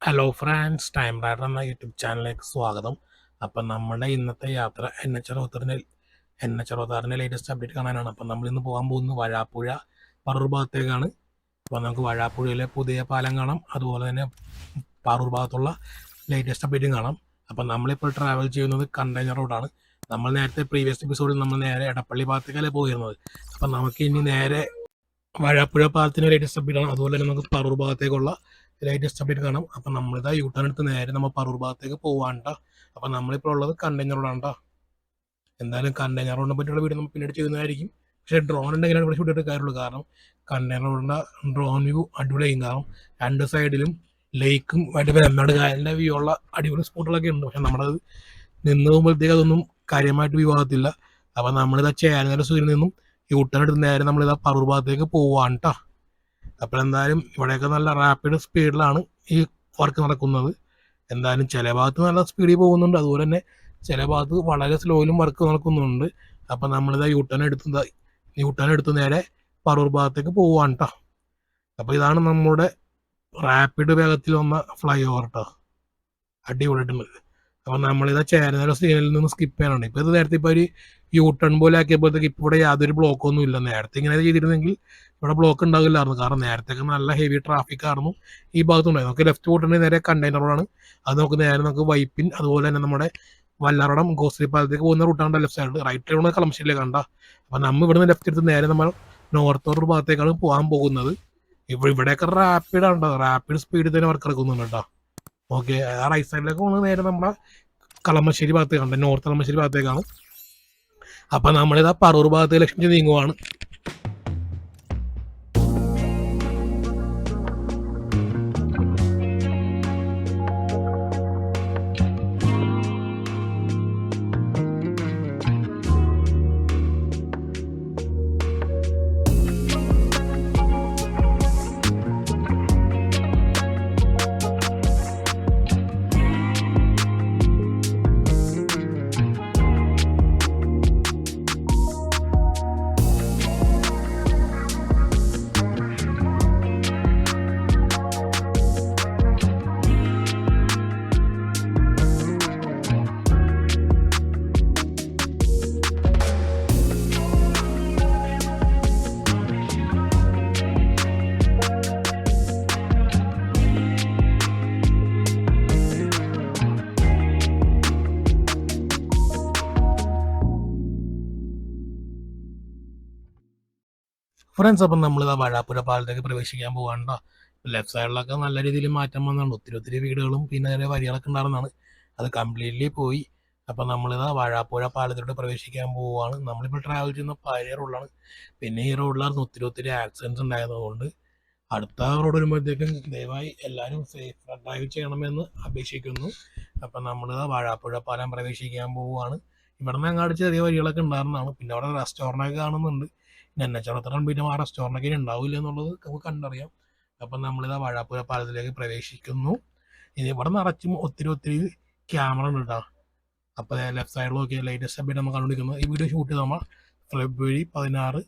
Hello France, time rider എന്ന YouTube ചാനലിലേക്ക് സ്വാഗതം. അപ്പം നമ്മുടെ ഇന്നത്തെ യാത്ര എൻ എച്ച് 66 ലേറ്റസ്റ്റ് അപ്ഡേറ്റ് കാണാനാണ്. അപ്പം നമ്മളിന്ന് പോകാൻ പോകുന്നത് വഴാപ്പുഴ പറൂർ ഭാഗത്തേക്കാണ്. അപ്പോൾ നമുക്ക് വഴാപ്പുഴയിലെ പുതിയ പാലം കാണാം, അതുപോലെ തന്നെ പറൂർ ഭാഗത്തുള്ള ലേറ്റസ്റ്റ് അപ്ഡേറ്റും കാണാം. അപ്പം നമ്മളിപ്പോൾ ട്രാവൽ ചെയ്യുന്നത് കണ്ടെയ്നർ റോഡാണ്. നമ്മൾ നേരത്തെ പ്രീവിയസ് എപ്പിസോഡിൽ നമ്മൾ നേരെ എടപ്പള്ളി ഭാഗത്തേക്കല്ലേ പോയിരുന്നത്. അപ്പം നമുക്ക് ഇനി നേരെ വഴാപ്പുഴ പാലത്തിന് ലേറ്റസ്റ്റ് അപ്ഡേറ്റ് ആണ്, അതുപോലെ തന്നെ നമുക്ക് പറൂർ ഭാഗത്തേക്കുള്ള ലേറ്റസ്റ്റ് അപ്ഡേറ്റ് കാണാം. അപ്പം നമ്മളിതാ യൂട്ടേൺ എടുത്ത് നേരെ നമ്മൾ പറൂർ ഭാഗത്തേക്ക് പോവാണ്ട. അപ്പം നമ്മളിപ്പോൾ ഉള്ളത് കണ്ടെയ്നർ റോഡാണ്. എന്തായാലും കണ്ടെയ്നർ റോഡിനെ പറ്റിയുള്ള വീഡിയോ നമ്മൾ പിന്നീട് ചെയ്യുന്നതായിരിക്കും. പക്ഷേ ഡ്രോൺ ഉണ്ടെങ്കിലാണ് ഇവിടെ ഷൂട്ട് ചെയ്തിട്ട് കാര്യമുള്ളൂ. കാരണം കണ്ടെയ്നർ റോഡിൻ്റെ ഡ്രോൺ വ്യൂ അടിപൊളിയായിരിക്കും. കാരണം രണ്ട് സൈഡിലും ലേക്കും ആയിട്ട് വെമ്പാട് കായലിൻ്റെ വ്യൂ ഉള്ള അടിപൊളി സ്പോട്ടുകളൊക്കെ ഉണ്ട്. പക്ഷെ നമ്മളത് നിന്ന് പോകുമ്പോഴത്തേക്ക് അതൊന്നും കാര്യമായിട്ട് വ്യൂ ആകത്തില്ല. അപ്പം നമ്മളിതാ ചേലനര സൂര്യനിൽ നിന്നും യൂട്ടേൺ എടുത്ത് നേരെ നമ്മളിതാ പറൂർ ഭാഗത്തേക്ക് പോവാണ് കേട്ടോ. അപ്പോൾ എന്തായാലും ഇവിടെയൊക്കെ നല്ല റാപ്പിഡ് സ്പീഡിലാണ് ഈ വർക്ക് നടക്കുന്നത്. എന്തായാലും ചില ഭാഗത്ത് നല്ല സ്പീഡിൽ പോകുന്നുണ്ട്, അതുപോലെ തന്നെ ചില ഭാഗത്ത് വളരെ സ്ലോയിലും വർക്ക് നടക്കുന്നുണ്ട്. അപ്പം നമ്മളിതാ യൂട്ടേൺ എടുത്ത് നേരെ പറൂർ ഭാഗത്തേക്ക് പോവാണ് കേട്ടോ. അപ്പോൾ ഇതാണ് നമ്മുടെ റാപ്പിഡ് വേഗത്തിൽ വന്ന ഫ്ലൈ ഓവർ കേട്ടോ. അടിപൊളിയായിട്ടുണ്ട്. അപ്പം നമ്മളിതാ ചേരനര സീനിൽ നിന്ന് സ്കിപ്പ് ചെയ്യാനുണ്ട്. ഇപ്പോൾ ഇത് നേരത്തെ ഇപ്പോൾ ഒരു യൂട്ടേൺ പോലെ ആക്കിയപ്പോഴത്തേക്ക് ഇപ്പോൾ ഇവിടെ യാതൊരു ബ്ലോക്കൊന്നും ഇല്ല. നേരത്തെ ഇങ്ങനെ ചെയ്തിരുന്നെങ്കിൽ ഇവിടെ ബ്ലോക്ക് ഉണ്ടാകില്ലായിരുന്നു. കാരണം നേരത്തെ നല്ല ഹെവി ട്രാഫിക് ആയിരുന്നു ഈ ഭാഗത്തുണ്ടായി. നമുക്ക് ലെഫ്റ്റ് പോയിട്ടുണ്ടെങ്കിൽ നേരെ കണ്ടെയ്നർ റോഡാണ്. അത് നമുക്ക് വൈപ്പിൻ, അതുപോലെ തന്നെ നമ്മുടെ വല്ലാറടം ഗോശ്രീ പാലത്തേക്ക് പോകുന്ന റൂട്ടാണ് ലെഫ്റ്റ് സൈഡ്. റൈറ്റ് സൈഡ് കളമശ്ശേരിയിലേക്ക് കണ്ട. അപ്പം നമ്മൾ ഇവിടുന്ന് ലെഫ്റ്റ് എടുത്ത് നേരെ നമ്മൾ നോർത്ത് റോഡ് ഭാഗത്തേക്കാണ് പോകാൻ പോകുന്നത്. ഇവിടെയൊക്കെ റാപ്പിഡ് സ്പീഡിൽ തന്നെ വർക്ക് നടക്കുന്നുണ്ട് കേട്ടോ. ഓക്കെ, ആ റൈറ്റ് സൈഡിലേക്ക് പോകുന്നത് നേരെ നമ്മുടെ കളമശ്ശേരി ഭാഗത്തേക്കാണ്, നോർത്ത് കളമശ്ശേരി ഭാഗത്തേക്കാണ്. അപ്പം നമ്മളിതാ പറൂർ ഭാഗത്തേക്ക് ലക്ഷ്യം നീങ്ങുവാണ്. ഫ്രണ്ട്സ്, അപ്പം നമ്മളിതാ വഴാപ്പുഴ പാലത്തേക്ക് പ്രവേശിക്കാൻ പോകാണ്ട. ലെഫ്റ്റ് സൈഡിലൊക്കെ നല്ല രീതിയിൽ മാറ്റം വന്നാണ്. ഒത്തിരി വീടുകളും പിന്നെ അതിൻ്റെ വരികളൊക്കെ ഉണ്ടായിരുന്നതാണ്. അത് കംപ്ലീറ്റ്ലി പോയി. അപ്പം നമ്മളിതാ വഴാപ്പുഴ പാലത്തിലോട്ട് പ്രവേശിക്കാൻ പോവുകയാണ്. നമ്മളിപ്പോൾ ട്രാവൽ ചെയ്യുന്ന പഴയ റോഡിലാണ്. പിന്നെ ഈ റോഡിലായിരുന്നു ഒത്തിരി ആക്സിഡൻറ്റ്സ് ഉണ്ടായതുകൊണ്ട് അടുത്ത റോഡ് വരുമ്പോഴത്തേക്കും ദയവായി എല്ലാവരും സേഫ് ഡ്രൈവ് ചെയ്യണമെന്ന് അപേക്ഷിക്കുന്നു. അപ്പം നമ്മളിതാ വഴാപ്പുഴ പാലം പ്രവേശിക്കാൻ പോവുകയാണ്. ഇവിടെ നിന്ന് അങ്ങാട് ചെറിയ വരികളൊക്കെ ഉണ്ടായിരുന്നതാണ്. പിന്നെ അവിടെ റെസ്റ്റോറൻ്റൊക്കെ കാണുന്നുണ്ട്. എൻ.എച്ച്. 63 ആ റെസ്റ്റോറൻ്റൊക്കെ ഉണ്ടാവില്ല എന്നുള്ളത് നമുക്ക് കണ്ടറിയാം. അപ്പം നമ്മളിതാ വഴാപ്പുഴ പാലത്തിലേക്ക് പ്രവേശിക്കുന്നു. ഇനി ഇവിടെ നിറച്ചും ഒത്തിരി ക്യാമറ ഉണ്ട് കേട്ടോ. അപ്പോൾ ലെഫ്റ്റ് സൈഡിൽ നോക്കിയാൽ ലേറ്റസ്റ്റ് അപ്ഡേറ്റ് നമ്മൾ കണ്ടുപിടിക്കുന്നത്. ഈ വീഡിയോ ഷൂട്ട് ചെയ്ത് നമ്മൾ ഫെബ്രുവരി 16,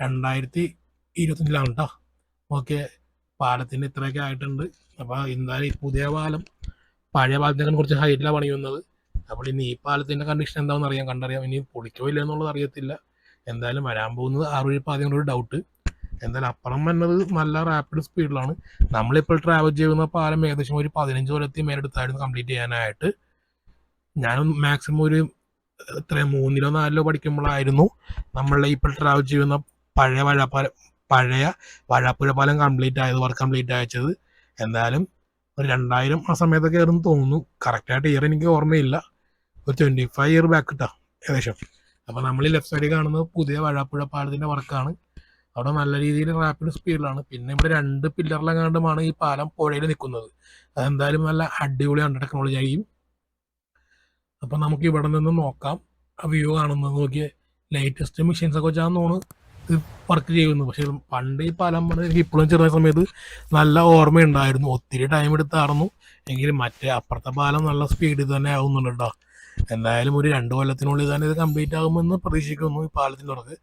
2025 കേട്ടോ. ഓക്കെ, പാലത്തിൻ്റെ ഇത്രയൊക്കെ ആയിട്ടുണ്ട്. അപ്പോൾ എന്തായാലും ഈ പുതിയ പാലം പഴയ പാലത്തിനെ കുറച്ച് ഹൈറ്റിലാണ് പണിയുന്നത്. അപ്പോൾ ഇനി ഈ പാലത്തിൻ്റെ കണ്ടീഷൻ എന്താണെന്ന് കണ്ടറിയാം. ഇനി പൊളിക്കോ ഇല്ല എന്നുള്ളത് അറിയത്തില്ല. എന്തായാലും വരാൻ പോകുന്നത് 6 ആദ്യം ഒരു ഡൗട്ട്. എന്തായാലും അപ്പുറം വന്നത് നല്ല റാപ്പിഡ് സ്പീഡിലാണ്. നമ്മളിപ്പോൾ ട്രാവൽ ചെയ്യുന്ന പാലം ഏകദേശം ഒരു 15 കൊല്ലത്തിൽ മേലെടുത്തായിരുന്നു കംപ്ലീറ്റ് ചെയ്യാനായിട്ട്. ഞാൻ മാക്സിമം ഒരു 3 4 പഠിക്കുമ്പോഴായിരുന്നു നമ്മളെ ഇപ്പോൾ ട്രാവൽ ചെയ്യുന്ന പഴയ വഴാപ്പുഴ പാലം വർക്ക് കംപ്ലീറ്റ് അയച്ചത്. എന്തായാലും ഒരു 2000 ആ സമയത്തൊക്കെ ആയിരുന്നു തോന്നുന്നു. കറക്റ്റായിട്ട് ഇയർ എനിക്ക് ഓർമ്മയില്ല. ഒരു 25 ഇയർ ബാക്ക് കിട്ടാം ഏകദേശം. അപ്പോൾ നമ്മൾ ഈ ലെഫ്റ്റ് സൈഡിൽ കാണുന്നത് പുതിയ വഴാപ്പുഴ പാലത്തിൻ്റെ വർക്കാണ്. അവിടെ നല്ല രീതിയിൽ റാപ്പിഡ് സ്പീഡിലാണ്. പിന്നെ ഇവിടെ 2 പില്ലറിലെങ്ങാണ്ടുമാണ് ഈ പാലം പുഴയിൽ നിൽക്കുന്നത്. അതെന്തായാലും നല്ല അടിപൊളിയാണ്, ടെക്നോളജി ആയിരിക്കും. അപ്പം നമുക്ക് ഇവിടെ നിന്ന് നോക്കാം. ആ വ്യൂ കാണുന്നത് നോക്കിയേ, ലേറ്റസ്റ്റ് മെഷീൻസൊക്കെ വെച്ചാന്ന് തോന്നുന്നു ഇത് വർക്ക് ചെയ്യുന്നു. പക്ഷേ പണ്ട് ഈ പാലം പറഞ്ഞാൽ എനിക്ക് ഇപ്പോഴും ചെറിയ സമയത്ത് നല്ല ഓർമ്മയുണ്ടായിരുന്നു. ഒത്തിരി ടൈം എടുത്തായിരുന്നു. എങ്കിലും മറ്റേ അപ്പുറത്തെ പാലം നല്ല സ്പീഡിൽ തന്നെ ആവുന്നുണ്ട് കേട്ടോ. എന്തായാലും ഒരു 2 കൊല്ലത്തിനുള്ളിൽ തന്നെ ഇത് കംപ്ലീറ്റ് ആകുമെന്ന് പ്രതീക്ഷിക്കുന്നു. ഈ പാലത്തിൻ്റെ വർക്ക്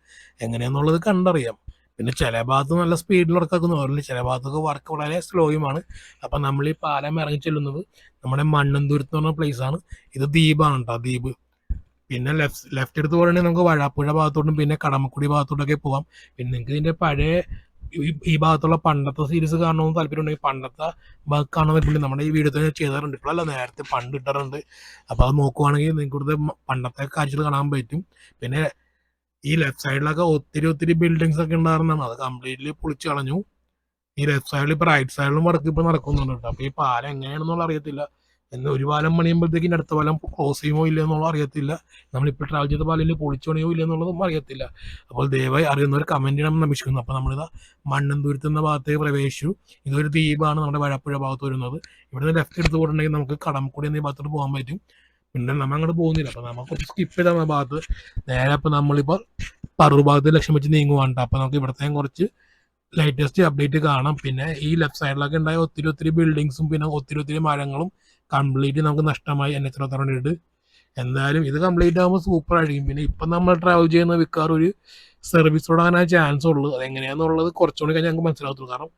എങ്ങനെയാണെന്നുള്ളത് കണ്ടറിയാം. പിന്നെ ചില ഭാഗത്ത് നല്ല സ്പീഡിൽ വർക്കാക്കുന്ന പറഞ്ഞില്ല, ചില ഭാഗത്തൊക്കെ വർക്ക് വളരെ സ്ലോയുമാണ്. അപ്പം നമ്മൾ ഈ പാലം ഇറങ്ങി ചെല്ലുന്നത് നമ്മുടെ മണ്ണന്തുരുത്ത് എന്ന് പറഞ്ഞ പ്ലേസ് ആണ്. ഇത് ദ്വീപാണ് കേട്ടോ, ദ്വീപ്. പിന്നെ ലെഫ്റ്റ് എടുത്ത് പോകണമെങ്കിൽ നമുക്ക് വഴാപ്പുഴ ഭാഗത്തോട്ടും പിന്നെ കടമക്കുടി ഭാഗത്തോട്ടൊക്കെ പോവാം. പിന്നെ നിങ്ങൾക്ക് ഇതിന്റെ പഴയ ഈ ഭാഗത്തുള്ള പണ്ടത്തെ സീരീസ് കാണണമെന്ന് താല്പര്യം ഉണ്ടെങ്കിൽ പണ്ടത്തെ ഭാഗം കാണാൻ പറ്റില്ല, നമ്മുടെ ഈ വീഡിയോ തന്നെ ചെയ്താറുണ്ട്, ഇപ്പോഴല്ല നേരത്തെ പണ്ട് ഇട്ടാറുണ്ട്. അപ്പോൾ അത് നോക്കുവാണെങ്കിൽ നിങ്ങൾക്ക് ഇവിടുത്തെ പണ്ടത്തെ കാഴ്ചകൾ കാണാൻ പറ്റും. പിന്നെ ഈ ലെഫ്റ്റ് സൈഡിലൊക്കെ ഒത്തിരി ബിൽഡിങ്സ് ഒക്കെ ഉണ്ടായിരുന്നതാണ്, അത് കംപ്ലീറ്റ്ലി പൊളിച്ചു കളഞ്ഞു. ഈ ലെഫ്റ്റ് സൈഡിൽ ഇപ്പൊ റൈറ്റ് സൈഡിലും വർക്ക് ഇപ്പൊ നടക്കുന്നുണ്ട് കേട്ടോ. അപ്പൊ ഈ പാലം എങ്ങനെയാണെന്നുള്ള അറിയത്തില്ല, എന്ന് ഒരു പാലം പണിയുമ്പോഴത്തേക്കും അടുത്ത പാലം ക്ലോസ് ചെയ്യുമോ ഇല്ല എന്നുള്ള അറിയത്തില്ല. നമ്മളിപ്പോൾ ട്രാവൽ ചെയ്ത പാലിൽ പൊളിച്ചു പണിയോ ഇല്ല എന്നുള്ളതും അറിയത്തില്ല. അപ്പോൾ ദയവായി അറിയുന്നവർ കമന്റ് ചെയ്യണമെന്ന് അപേക്ഷിക്കുന്നു. അപ്പൊ നമ്മളിതാ മണ്ണന്തുരുത്ത് എന്ന ഭാഗത്തേക്ക് പ്രവേശിച്ചു. ഇതൊരു ദ്വീപാണ് നമ്മുടെ വഴപ്പുഴ ഭാഗത്ത് വരുന്നത്. ഇവിടുന്ന് ലെഫ്റ്റ് എടുത്ത് പോയിട്ടുണ്ടെങ്കിൽ നമുക്ക് കടമക്കുടി എന്നീ ഭാഗത്തോട്ട് പോകാൻ പറ്റും. പിന്നെ നമ്മൾ അങ്ങോട്ട് പോകുന്നില്ല, അപ്പൊ നമുക്ക് കുറച്ച് സ്കിപ്പ് ചെയ്ത ഭാഗത്ത് നേരെ അപ്പൊ നമ്മളിപ്പോൾ പറൂർ ഭാഗത്ത് ലക്ഷ്യം വെച്ച് നീങ്ങുവാണ്. അപ്പൊ നമുക്ക് ഇവിടത്തെയും കുറച്ച് ലേറ്റസ്റ്റ് അപ്ഡേറ്റ് കാണാം. പിന്നെ ഈ ലെഫ്റ്റ് സൈഡിലൊക്കെ ഉണ്ടായ ഒത്തിരി ബിൽഡിങ്സും പിന്നെ ഒത്തിരി മരങ്ങളും കംപ്ലീറ്റ് നമുക്ക് നഷ്ടമായി NH-22. എന്തായാലും ഇത് കംപ്ലീറ്റ് ആകുമ്പോൾ സൂപ്പർ ആയിരിക്കും. പിന്നെ ഇപ്പം നമ്മൾ ട്രാവൽ ചെയ്യുന്ന വിക്കാർ ഒരു സർവീസ് തുടങ്ങാനാണ് ചാൻസ് ഉള്ളൂ. അതെങ്ങനെയാണെന്നുള്ളത് കുറച്ചുകൂടി കഴിഞ്ഞാൽ ഞങ്ങൾക്ക് മനസ്സിലാകത്തുള്ളൂ. കാരണം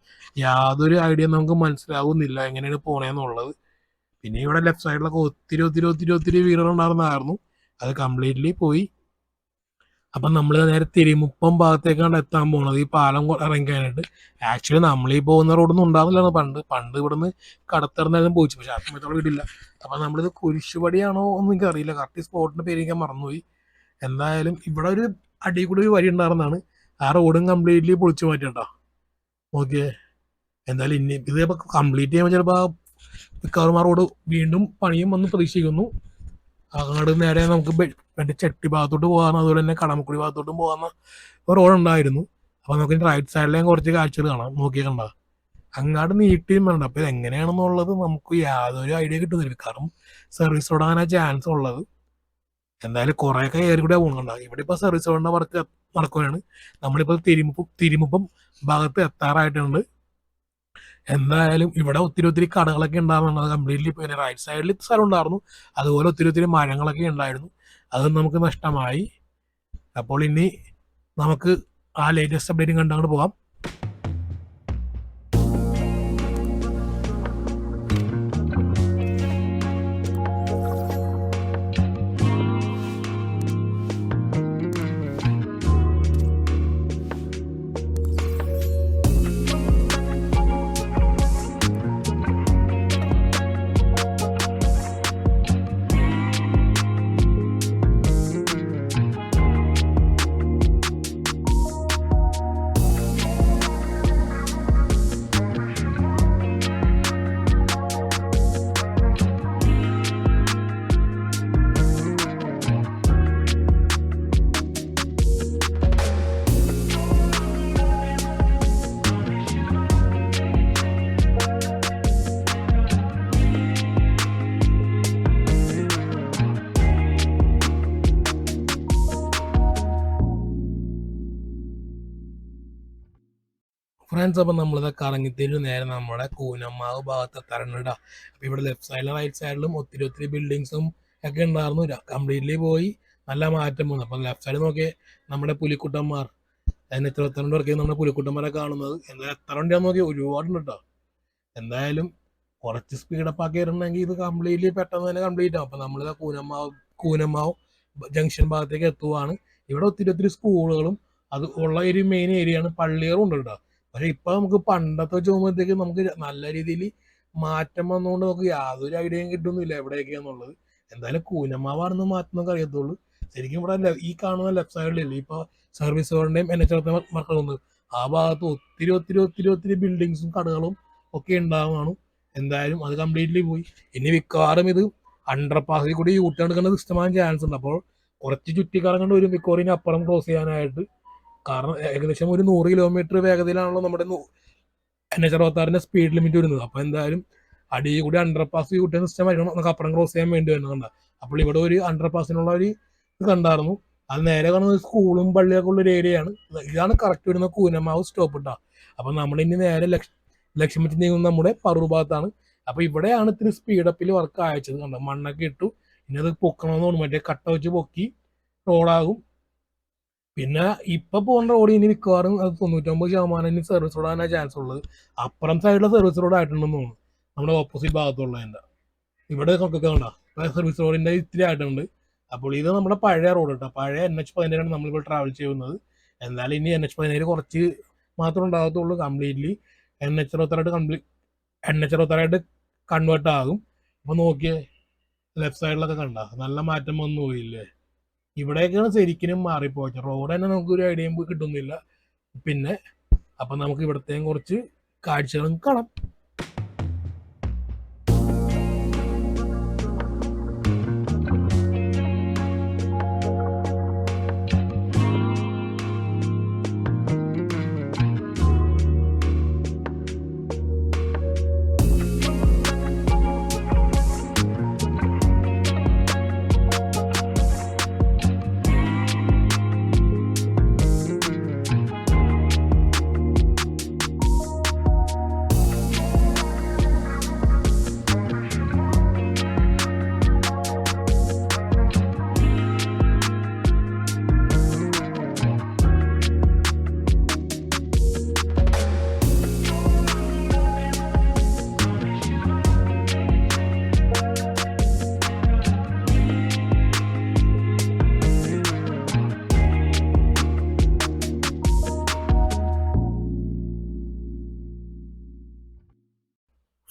യാതൊരു ഐഡിയ നമുക്ക് മനസ്സിലാകുന്നില്ല എങ്ങനെയാണ് പോണേന്നുള്ളത്. പിന്നെ ഇവിടെ ലെഫ്റ്റ് സൈഡിലൊക്കെ ഒത്തിരി വീടുകളുണ്ടായിരുന്നായിരുന്നു, അത് കംപ്ലീറ്റ്ലി പോയി. അപ്പം നമ്മൾ നേരെ തിരുമുപ്പം ഭാഗത്തേക്കാണ് എത്താൻ പോകുന്നത്, ഈ പാലം ഇറങ്ങിക്കാനായിട്ട്. ആക്ച്വലി നമ്മൾ ഈ പോകുന്ന റോഡൊന്നും ഉണ്ടാകുന്നില്ല പണ്ട് ഇവിടുന്ന് കടത്തിറന്നാലും പോയിച്ചു, പക്ഷെ ആ സമയത്തോളം വീടില്ല. അപ്പം നമ്മളിത് കുരിശുപടിയാണോ എന്ന് എനിക്ക് അറിയില്ല, കറക്റ്റ് സ്പോട്ടിന്റെ പേര് ഞാൻ മറന്നുപോയി. എന്തായാലും ഇവിടെ ഒരു അടിയിൽ കൂടി ഒരു വഴി ഉണ്ടായിരുന്നതാണ്, ആ റോഡും കംപ്ലീറ്റ്ലി പൊളിച്ചു മാറ്റിട്ടോ. ഓക്കെ, എന്തായാലും ഇനി ഇത് കംപ്ലീറ്റ് ചെയ്യുമ്പോൾ ചിലപ്പോൾ മിക്കവാറും ആ റോഡ് വീണ്ടും പണിയും വന്ന് പ്രതീക്ഷിക്കുന്നു. അങ്ങോട്ട് നേരെ നമുക്ക് മറ്റേ ചെട്ടി ഭാഗത്തോട്ട് പോകാമെന്ന്, അതുപോലെ തന്നെ കടമക്കുടി ഭാഗത്തോട്ടും പോകാമെന്ന ഒരു റോഡ് ഉണ്ടായിരുന്നു. അപ്പോൾ നമുക്ക് റൈറ്റ് സൈഡിലേയും കുറച്ച് കാഴ്ചകൾ കാണാം, നോക്കിക്കണ്ട അങ്ങോട്ട് നീട്ടിയും വേണ്ട. അപ്പോൾ ഇത് എങ്ങനെയാണെന്നുള്ളത് നമുക്ക് യാതൊരു ഐഡിയ കിട്ടുന്നില്ല, കാരണം സർവീസ് റോഡാണ് ചാൻസ് ഉള്ളത്. എന്തായാലും കുറേയൊക്കെ ഏറി കൂടെ പോകുന്നുണ്ടാവും. ഇവിടെ ഇപ്പോൾ സർവീസ് റോഡിൻ്റെ വർക്ക് നടക്കുകയാണ്. നമ്മളിപ്പോൾ തിരുമുപ്പം ഭാഗത്ത് എത്താറായിട്ടുണ്ട്. എന്തായാലും ഇവിടെ ഒത്തിരി കടകളൊക്കെ ഉണ്ടാകുന്നുണ്ട്, കംപ്ലീറ്റ്ലി. പിന്നെ റൈറ്റ് സൈഡിൽ സ്ഥലം ഉണ്ടായിരുന്നു, അതുപോലെ ഒത്തിരി മരങ്ങളൊക്കെ ഉണ്ടായിരുന്നു, അതും നമുക്ക് നഷ്ടമായി. അപ്പോൾ ഇനി നമുക്ക് ആ ലേറ്റസ്റ്റ് അപ്ഡേറ്റും കണ്ടങ്ങോട്ട് പോകാം. ഫ്രണ്ട്സ്, അപ്പം നമ്മളിത് കറങ്ങിത്തിരി നേരെ നമ്മുടെ കൂനമ്മാവ് ഭാഗത്ത് എത്താറുണ്ട്. അപ്പോൾ ഇവിടെ ലെഫ്റ്റ് സൈഡിലും റൈറ്റ് സൈഡിലും ഒത്തിരി ബിൽഡിങ്സും ഒക്കെ ഉണ്ടായിരുന്നു, കംപ്ലീറ്റ്ലി പോയി, നല്ല മാറ്റം വന്നു. അപ്പം ലെഫ്റ്റ് സൈഡ് നോക്കിയാൽ നമ്മുടെ പുലിക്കുട്ടന്മാർ, അതിന് എത്ര പേർക്ക് നമ്മുടെ പുലിക്കുട്ടന്മാരെ കാണുന്നത്. എന്തായാലും എത്ര വണ്ടിയാന്ന് നോക്കിയാൽ ഒരുപാടുണ്ട് കേട്ടോ. എന്തായാലും കുറച്ച് സ്പീഡപ്പ് ആക്കിയിട്ടുണ്ടെങ്കിൽ ഇത് കംപ്ലീറ്റ്ലി പെട്ടെന്ന് തന്നെ കംപ്ലീറ്റ് ആവും. അപ്പം നമ്മളിത് കൂനമ്മാവ് ജംഗ്ഷൻ ഭാഗത്തേക്ക് എത്തുവാണ്. ഇവിടെ ഒത്തിരി സ്കൂളുകളും അത് ഉള്ള ഒരു മെയിൻ ഏരിയയാണ്, പള്ളികളും ഉണ്ട് കേട്ടോ. പക്ഷെ ഇപ്പൊ നമുക്ക് പണ്ടത്തെ വെച്ച് നോക്കുമ്പോഴത്തേക്ക് നമുക്ക് നല്ല രീതിയിൽ മാറ്റം വന്നുകൊണ്ട് നമുക്ക് യാതൊരു ഐഡിയയും കിട്ടുന്നില്ല എവിടെയൊക്കെയാന്നുള്ളത്. എന്തായാലും കൂനമ്മാവാണെന്ന് മാറ്റം നമുക്ക് അറിയത്തുള്ളൂ. ശരിക്കും ഇവിടെ ഈ കാണുന്ന ലെഫ്റ്റ് സൈഡിലില്ലേ ഇപ്പൊ സർവീസ് റോഡിന്റെയും NH ആ ഭാഗത്ത് ഒത്തിരി ബിൽഡിങ്സും കടകളും ഒക്കെ ഉണ്ടാവുകയാണ്. എന്തായാലും അത് കംപ്ലീറ്റ്ലി പോയി. ഇനി മിക്കവാറും ഇത് അണ്ടർപാസിൽ കൂടി യൂട്ടേൺ എടുക്കുന്ന സിസ്റ്റമാകാൻ ചാൻസ് ഉണ്ട്. അപ്പോൾ കുറച്ച് ചുറ്റിക്കറങ്ങേണ്ട വരും മിക്കവാറും അപ്പുറം ക്രോസ് ചെയ്യാനായിട്ട്. കാരണം ഏകദേശം ഒരു 100 കിലോമീറ്റർ വേഗതയിലാണല്ലോ നമ്മുടെ NH-66 സ്പീഡ് ലിമിറ്റ് വരുന്നത്. അപ്പോൾ എന്തായാലും അടിയിൽ കൂടി അണ്ടർപാസ് യൂട്ടേൺ സിസ്റ്റം ആയിരിക്കണം നമുക്ക് അപ്പുറം ക്രോസ് ചെയ്യാൻ വേണ്ടി വരുന്നുണ്ട്. അപ്പോൾ ഇവിടെ ഒരു അണ്ടർപാസിനുള്ള ഒരു ഇത് കണ്ടായിരുന്നു. അത് നേരെ കാണുന്നത് സ്കൂളും പള്ളിയൊക്കെ ഉള്ള ഒരു ഏരിയയാണ്. ഇതാണ് കറക്റ്റ് വരുന്ന കൂനമാവ് സ്റ്റോപ്പ് ഇട്ടാ. അപ്പൊ നമ്മളിനി നേരെ ലക്ഷ്യം വെച്ച് നീങ്ങുന്ന നമ്മുടെ പറൂർ ഭാഗത്താണ്. അപ്പൊ ഇവിടെയാണ് ഇത്തിരി സ്പീഡപ്പിൽ വർക്ക് അയച്ചത്. കണ്ടോ, മണ്ണൊക്കെ ഇട്ടു. ഇനി അത് പൊക്കണമെന്ന് തോന്നുന്നു, മറ്റേ കട്ട വെച്ച് പൊക്കി റോഡാകും. പിന്നെ ഇപ്പൊ പോകുന്ന റോഡ് ഇനി മിക്കവാറും അത് 99% ഇനി സർവീസ് റോഡ് ആകാനാണ് ചാൻസ് ഉള്ളത്. അപ്പുറം സൈഡിലെ സർവീസ് റോഡ് ആയിട്ടുണ്ടെന്ന് തോന്നുന്നു, നമ്മുടെ ഓപ്പോസിറ്റ് ഭാഗത്തുള്ളതിന്റെ. ഇവിടെ ഒക്കെ കണ്ട സർവീസ് റോഡിന്റെ ഇത്തിരി ആയിട്ടുണ്ട്. അപ്പോൾ ഇത് നമ്മുടെ പഴയ റോഡ് കേട്ടോ, പഴയ NH-17 നമ്മളിപ്പോൾ ട്രാവൽ ചെയ്യുന്നത്. എന്നാലും ഇനി NH-17 കുറച്ച് മാത്രമേ ഉണ്ടാകത്തുള്ളൂ, കംപ്ലീറ്റ്ലി NH-66 കൺവേർട്ട് ആകും. അപ്പൊ നോക്കിയേ, ലെഫ്റ്റ് സൈഡിലൊക്കെ കണ്ട നല്ല മാറ്റം വന്നു പോയില്ലേ. ഇവിടെയൊക്കെയാണ് ശരിക്കും മാറിപ്പോയത്. റോഡ് തന്നെ നമുക്കൊരു ഐഡിയ കിട്ടുന്നില്ല. പിന്നെ അപ്പൊ നമുക്ക് ഇവിടത്തെയും കുറച്ച് കാഴ്ചകളും കാണാം.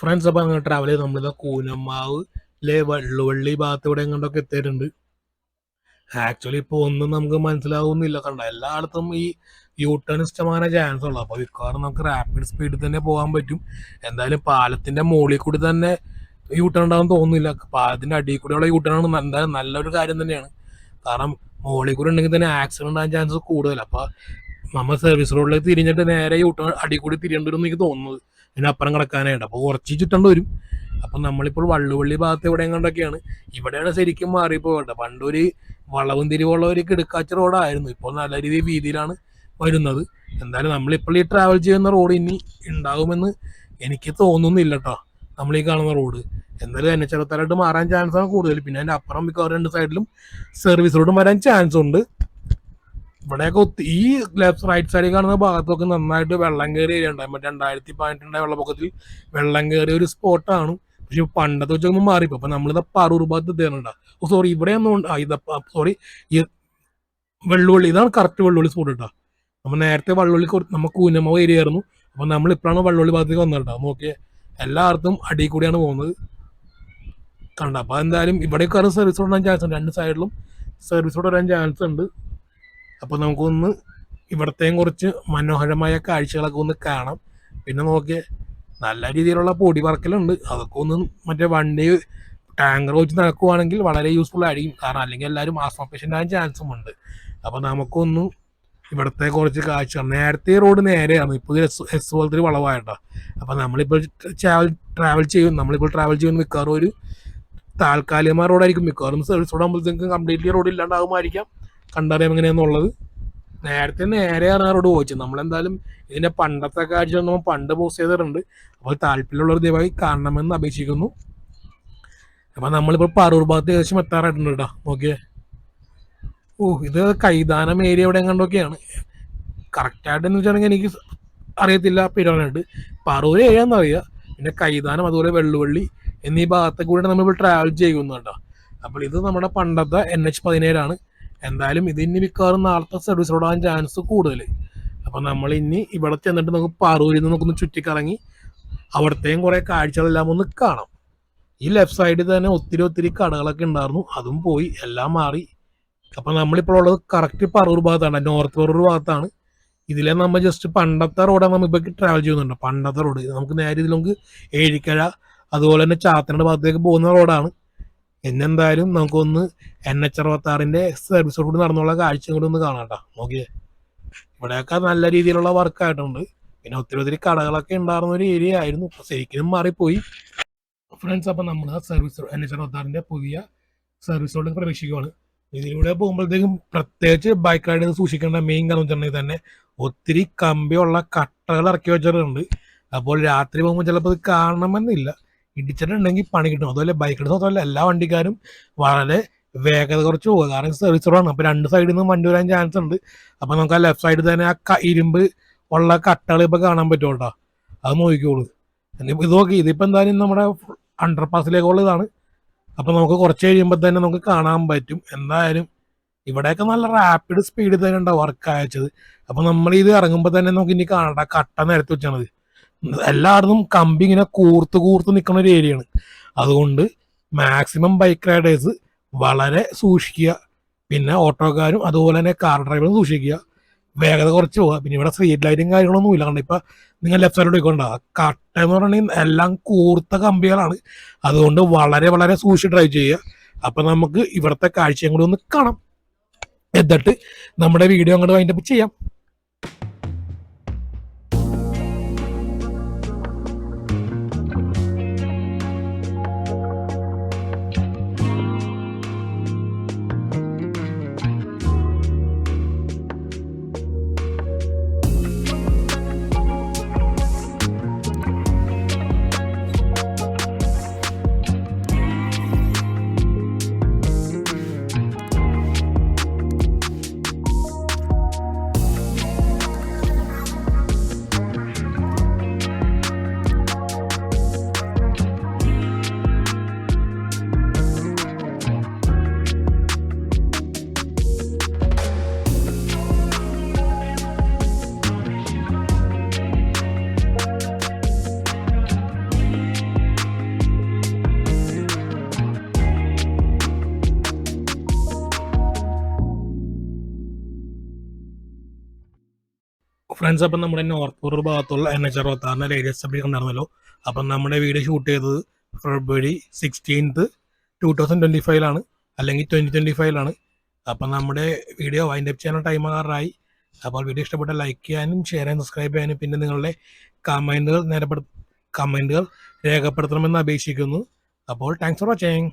ഫ്രണ്ട്സ്, അപ്പോൾ അങ്ങനെ ട്രാവൽ ചെയ്ത് നമ്മളിത് കൂനമ്മാവിലെ വള്ളുവള്ളി ഭാഗത്ത് ഇവിടെ എങ്ങോട്ടൊക്കെ എത്തിയിട്ടുണ്ട്. ആക്ച്വലി ഇപ്പോൾ ഒന്നും നമുക്ക് മനസ്സിലാവുന്നില്ല. കണ്ട എല്ലായിടത്തും ഈ യൂ ടേൺ ഇഷ്ടമായ ചാൻസ് ഉള്ളു. അപ്പോൾ മിക്കവാറും നമുക്ക് റാപ്പിഡ് സ്പീഡിൽ തന്നെ പോകാൻ പറ്റും. എന്തായാലും പാലത്തിന്റെ മുകളിൽ കൂടി തന്നെ യൂ ടേൺ ഉണ്ടാവും തോന്നുന്നില്ല. പാലത്തിന്റെ അടിയിൽ കൂടെയുള്ള യൂ ടേൺ ആണ് എന്തായാലും നല്ലൊരു കാര്യം തന്നെയാണ്. കാരണം മുകളിൽ കൂടി ഉണ്ടെങ്കിൽ തന്നെ ആക്സിഡന്റ് ആകാൻ ചാൻസ് കൂടുതൽ. അപ്പോൾ നമ്മൾ സർവീസ് റോഡിലേക്ക് തിരിഞ്ഞിട്ട് നേരെ യൂ ടേൺ അടിയിൽ കൂടി തിരിയേണ്ടി വരും എനിക്ക് തോന്നുന്നത്, ഇതിനപ്പുറം കിടക്കാനായിട്ട്. അപ്പോൾ കുറച്ച് ചുറ്റേണ്ടി വരും. അപ്പം നമ്മളിപ്പോൾ വള്ളുവള്ളി ഭാഗത്ത് എവിടെ എങ്ങോട്ടൊക്കെയാണ്. ഇവിടെയാണ് ശരിക്കും മാറിപ്പോകട്ടെ. പണ്ടൊരു വളവും തിരിവുള്ള ഒരു കിടക്കാച്ച റോഡായിരുന്നു. ഇപ്പോൾ നല്ല രീതിയിൽ വീതിയിലാണ് വരുന്നത്. എന്തായാലും നമ്മളിപ്പോൾ ഈ ട്രാവൽ ചെയ്യുന്ന റോഡ് ഇനി ഉണ്ടാകുമെന്ന് എനിക്ക് തോന്നുന്നില്ല കേട്ടോ. നമ്മൾ ഈ കാണുന്ന റോഡ് എന്തായാലും NH-66 മാറാൻ ചാൻസ് ആണ് കൂടുതൽ. പിന്നെ അതിൻ്റെ അപ്പുറം മിക്കവാറും രണ്ട് സൈഡിലും സർവീസ് റോഡും വരാൻ ചാൻസ് ഉണ്ട്. ഇവിടെയൊക്കെ ഈ ലെഫ്റ്റ് റൈറ്റ് സൈഡിൽ കാണുന്ന ഭാഗത്തൊക്കെ നന്നായിട്ട് വെള്ളം കയറിയ ഏരിയ ഉണ്ടായി. 2018 വെള്ളപ്പൊക്കത്തിൽ വെള്ളം കയറിയ ഒരു സ്പോട്ടാണ്. പക്ഷെ പണ്ടത്തെ വെച്ചൊന്നും മാറിപ്പോ. അപ്പൊ നമ്മളിത് പറൂർ ഭാഗത്ത് എത്തിയാലുണ്ടാ. സോറി, ഇവിടെയൊന്നും സോറി, ഈ വെള്ളുവള്ളി, ഇതാണ് കറക്റ്റ് വെള്ളുവള്ളി സ്പോട്ട് കേട്ടോ. നമ്മൾ നേരത്തെ വള്ളുവള്ളി നമ്മൾ കൂനമാവ് ഏരിയ ആയിരുന്നു. അപ്പൊ നമ്മൾ ഇപ്പോഴാണ് വള്ളുവള്ളി ഭാഗത്തേക്ക് വന്നത് കേട്ടോ. നോക്കിയേ, എല്ലായിടത്തും അടിയിൽ കൂടിയാണ് പോകുന്നത് കണ്ട. അപ്പൊ എന്തായാലും ഇവിടേക്ക് സർവീസ് റോഡ് വരാൻ ചാൻസ് ഉണ്ട്. രണ്ട് സൈഡിലും സർവീസ് റോഡ് വരാൻ ചാൻസ് ഉണ്ട്. അപ്പോൾ നമുക്കൊന്ന് ഇവിടത്തെയും കുറച്ച് മനോഹരമായ കാഴ്ചകളൊക്കെ ഒന്ന് കാണാം. പിന്നെ നോക്കിയേ, നല്ല രീതിയിലുള്ള പൊടി പറക്കലുണ്ട്. അതൊക്കെ ഒന്ന് മറ്റേ വണ്ടി ടാങ്കർ വെച്ച് നടക്കുവാണെങ്കിൽ വളരെ യൂസ്ഫുൾ ആയിരിക്കും. കാരണം അല്ലെങ്കിൽ എല്ലാവരും ആസ്മ പേഷ്യൻ്റ് ആകാൻ ചാൻസും ഉണ്ട്. അപ്പോൾ നമുക്കൊന്നും ഇവിടുത്തെ കുറച്ച് കാഴ്ച, നേരത്തെ റോഡ് നേരെയാണ്, ഇപ്പോൾ എസ് പോലത്തെ ഒരു വളവായിട്ടാണ്. അപ്പോൾ നമ്മളിപ്പോൾ ട്രാവൽ ചെയ്യുന്ന മിക്കവാറും ഒരു താൽക്കാലികമായ റോഡായിരിക്കും. മിക്കവാറും സർവീസ് റോഡ് ആകുമ്പോഴത്തേക്കും കംപ്ലീറ്റ്ലി റോഡ് ഇല്ലാണ്ടാകുമായിരിക്കാം. കണ്ടറിയാം എങ്ങനെയാണെന്നുള്ളത്. നേരത്തെ നേരെയാണ് ആ റോഡ് പോയിച്ചത്. നമ്മളെന്തായാലും ഇതിൻ്റെ പണ്ടത്തെ കാഴ്ച നമ്മൾ പണ്ട് പോസ്റ്റ് ചെയ്തിട്ടുണ്ട്. അപ്പോൾ താല്പര്യമുള്ളവർ ദയവായി കാണണമെന്ന് അപേക്ഷിക്കുന്നു. അപ്പം നമ്മളിപ്പോൾ പറൂർ ഭാഗത്ത് ഏകദേശം എത്താറായിട്ടുണ്ട് കേട്ടോ. നോക്കിയേ, ഇത് കൈതാനം ഏരിയ എവിടെ എങ്ങാണ്ടൊക്കെയാണ്. കറക്റ്റായിട്ടെന്ന് വെച്ചാണെങ്കിൽ എനിക്ക് അറിയത്തില്ല പേരാനായിട്ട്. പറൂർ ഏരിയ എന്നറിയാം. പിന്നെ കൈതാനം അതുപോലെ വെള്ളുവള്ളി എന്നീ ഭാഗത്തെ കൂടെ നമ്മളിപ്പോൾ ട്രാവൽ ചെയ്യുന്നു കേട്ടോ. അപ്പോൾ ഇത് നമ്മുടെ പണ്ടത്തെ NH-17 എന്തായാലും ഇതിന് മിക്കവാറും നാളത്തെ സർവീസ് റോഡാകാൻ ചാൻസ് കൂടുതൽ. അപ്പം നമ്മൾ ഇനി ഇവിടെ ചെന്നിട്ട് നമുക്ക് പറൂരിൽ നിന്ന് നമുക്കൊന്ന് ചുറ്റിക്കറങ്ങി അവിടത്തെയും കുറേ കാഴ്ചകളെല്ലാം ഒന്ന് കാണാം. ഈ ലെഫ്റ്റ് സൈഡിൽ തന്നെ ഒത്തിരി കടകളൊക്കെ ഉണ്ടായിരുന്നു, അതും പോയി, എല്ലാം മാറി. അപ്പം നമ്മളിപ്പോൾ ഉള്ളത് കറക്റ്റ് പറൂർ ഭാഗത്താണ്, നോർത്ത് പറൂർ ഭാഗത്താണ്. ഇതിലെ നമ്മൾ ജസ്റ്റ് പണ്ടത്തെ റോഡാണ് നമ്മളിപ്പോൾ ട്രാവൽ ചെയ്യുന്നുണ്ട്. പണ്ടത്തെ റോഡ് നമുക്ക് നേരെ ഇതിൽ നമുക്ക് ഏഴിക്കര അതുപോലെ തന്നെ ചാത്തനയുടെ ഭാഗത്തേക്ക് പോകുന്ന റോഡാണ്. എന്നെന്തായാലും നമുക്കൊന്ന് NH-66 സർവീസ് റോഡ് നടന്നുള്ള കാഴ്ച കൂടി ഒന്ന് കാണാം കേട്ടോ. നോക്കിയേ, ഇവിടെയൊക്കെ നല്ല രീതിയിലുള്ള വർക്കായിട്ടുണ്ട്. പിന്നെ ഒത്തിരി കടകളൊക്കെ ഉണ്ടായിരുന്ന ഒരു ഏരിയ ആയിരുന്നു. ഇപ്പൊ ശരിക്കും മാറിപ്പോയി ഫ്രണ്ട്സ്. അപ്പം നമ്മൾ NH-66 പുതിയ സർവീസ് റോഡ് പ്രവേശിക്കുകയാണ്. ഇതിലൂടെ പോകുമ്പോഴത്തേക്കും പ്രത്യേകിച്ച് ബൈക്ക് റൈഡ് സൂക്ഷിക്കേണ്ട മെയിൻ കാരണം വെച്ചിട്ടുണ്ടെങ്കിൽ തന്നെ ഒത്തിരി കമ്പിയുള്ള കട്ടകൾ ഇറക്കി വെച്ചിട്ടുണ്ട്. അപ്പോൾ രാത്രി പോകുമ്പോൾ ചിലപ്പോൾ ഇത് കാണണമെന്നില്ല, ഇടിച്ചിട്ടുണ്ടെങ്കിൽ പണി കിട്ടും. അതുപോലെ ബൈക്ക് റൈഡ് മാത്രമല്ല എല്ലാ വണ്ടിക്കാരും വളരെ വേഗത കുറച്ച് പോകുക. കാരണം സർവീസ് റോഡാണ്. അപ്പോൾ രണ്ട് സൈഡിൽ നിന്നും വണ്ടി വരാൻ ചാൻസ് ഉണ്ട്. അപ്പോൾ നമുക്ക് ആ ലെഫ്റ്റ് സൈഡിൽ തന്നെ ആ ഇരുമ്പ് ഉള്ള കട്ടകൾ ഇപ്പോൾ കാണാൻ പറ്റും കേട്ടോ. അത് നോക്കിക്കോളൂ. ഇത് നോക്കി, ഇതിപ്പോൾ എന്തായാലും നമ്മുടെ അണ്ടർ പാസിലേക്കുള്ള ഇതാണ്. അപ്പോൾ നമുക്ക് കുറച്ച് കഴിയുമ്പോൾ തന്നെ നമുക്ക് കാണാൻ പറ്റും. എന്തായാലും ഇവിടെയൊക്കെ നല്ല റാപ്പിഡ് സ്പീഡിൽ തന്നെ ഉണ്ടാവും വർക്ക് അയച്ചത്. അപ്പോൾ നമ്മൾ ഇത് ഇറങ്ങുമ്പോൾ തന്നെ നമുക്ക് ഇനി കാണണ്ട കട്ട നിരത്തി വെച്ചാണത്. എല്ലായിടത്തും കമ്പി ഇങ്ങനെ കൂർത്ത് നിൽക്കുന്ന ഒരു ഏരിയയാണ്. അതുകൊണ്ട് മാക്സിമം ബൈക്ക് റൈഡേഴ്സ് വളരെ സൂക്ഷിക്കുക. പിന്നെ ഓട്ടോക്കാരും അതുപോലെ തന്നെ കാർ ഡ്രൈവറും സൂക്ഷിക്കുക. വേഗത കുറച്ച് പോവുക. പിന്നെ ഇവിടെ സ്ട്രീറ്റ് ലൈറ്റും കാര്യങ്ങളൊന്നും ഇല്ല. കാരണം ഇപ്പം നിങ്ങൾ ലെഫ്റ്റ് സൈഡിലോട്ട് പോയിക്കൊണ്ട കട്ട എന്ന് പറഞ്ഞിട്ടുണ്ടെങ്കിൽ എല്ലാം കൂർത്ത കമ്പികളാണ്. അതുകൊണ്ട് വളരെ വളരെ സൂക്ഷിച്ച് ഡ്രൈവ് ചെയ്യുക. അപ്പം നമുക്ക് ഇവിടുത്തെ കാഴ്ചയും കൂടി ഒന്ന് കാണാം. എന്നിട്ട് നമ്മുടെ വീഡിയോ അങ്ങോട്ട് വൈൻഡപ്പ് ചെയ്യാം. ഫ്രണ്ട്സ്, അപ്പം നമ്മുടെ നോർത്ത് പൂർ ഭാഗത്തുള്ള NH 66 ലേറ്റസ്റ്റ് അപ്ഡേറ്റ് ഉണ്ടായിരുന്നല്ലോ. അപ്പം നമ്മുടെ വീഡിയോ ഷൂട്ട് ചെയ്തത് ഫെബ്രുവരി 16, 2025 അല്ലെങ്കിൽ 2025. അപ്പം നമ്മുടെ വീഡിയോ വൈൻഡപ്പ് ചെയ്യാനുള്ള ടൈം ആകാറായി. അപ്പോൾ വീഡിയോ ഇഷ്ടപ്പെട്ട ലൈക്ക് ചെയ്യാനും ഷെയർ ചെയ്യാനും സബ്സ്ക്രൈബ് ചെയ്യാനും പിന്നെ നിങ്ങളുടെ കമൻറ്റുകൾ രേഖപ്പെടുത്തണമെന്ന് അപേക്ഷിക്കുന്നു. അപ്പോൾ താങ്ക്സ് ഫോർ വാച്ചിങ്.